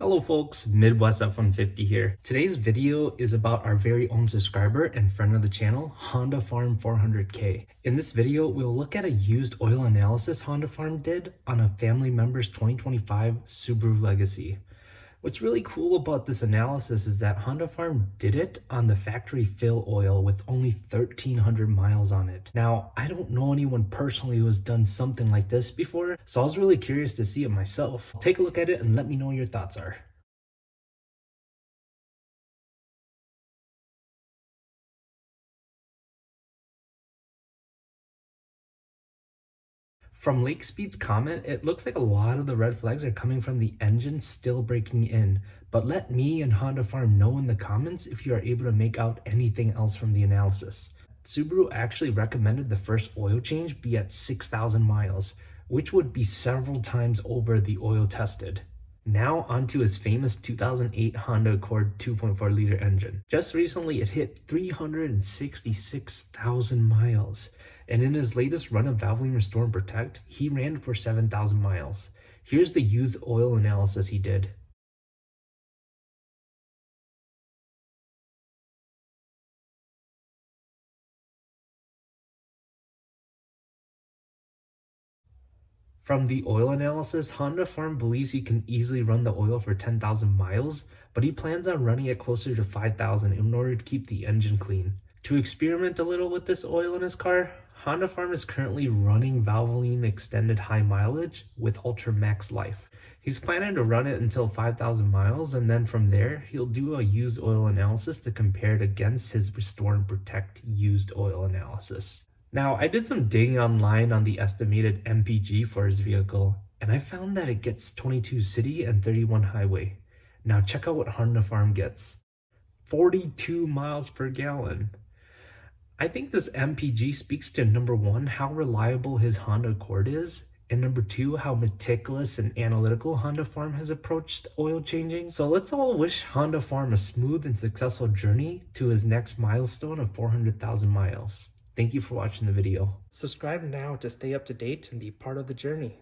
Hello folks, Midwest F-150 here. Today's video is about our very own subscriber and friend of the channel, Honda Farm 400K. In this video, we'll look at a used oil analysis Honda Farm did on a family member's 2025 Subaru Legacy. What's really cool about this analysis is that Honda Farm did it on the factory fill oil with only 1,300 miles on it. Now, I don't know anyone personally who has done something like this before, so I was really curious to see it myself. Take a look at it and let me know what your thoughts are. From Lake Speed's comment, it looks like a lot of the red flags are coming from the engine still breaking in, but let me and Honda Farm know in the comments if you are able to make out anything else from the analysis. Subaru actually recommended the first oil change be at 6,000 miles, which would be several times over the oil tested. Now onto his famous 2008 Honda Accord 2.4 liter engine. Just recently it hit 366,000 miles, and in his latest run of Valvoline Restore and Protect, he ran it for 7,000 miles. Here's the used oil analysis he did. From the oil analysis, Honda Farm believes he can easily run the oil for 10,000 miles, but he plans on running it closer to 5,000 in order to keep the engine clean. To experiment a little with this oil in his car, Honda Farm is currently running Valvoline Extended High Mileage with Ultra Max Life. He's planning to run it until 5,000 miles, and then from there, he'll do a used oil analysis to compare it against his Restore and Protect used oil analysis. Now, I did some digging online on the estimated MPG for his vehicle, and I found that it gets 22 city and 31 highway. Now check out what Honda Farm gets. 42 miles per gallon. I think this MPG speaks to number one, how reliable his Honda Accord is, and number two, how meticulous and analytical Honda Farm has approached oil changing. So let's all wish Honda Farm a smooth and successful journey to his next milestone of 400,000 miles. Thank you for watching the video. Subscribe now to stay up to date and be part of the journey.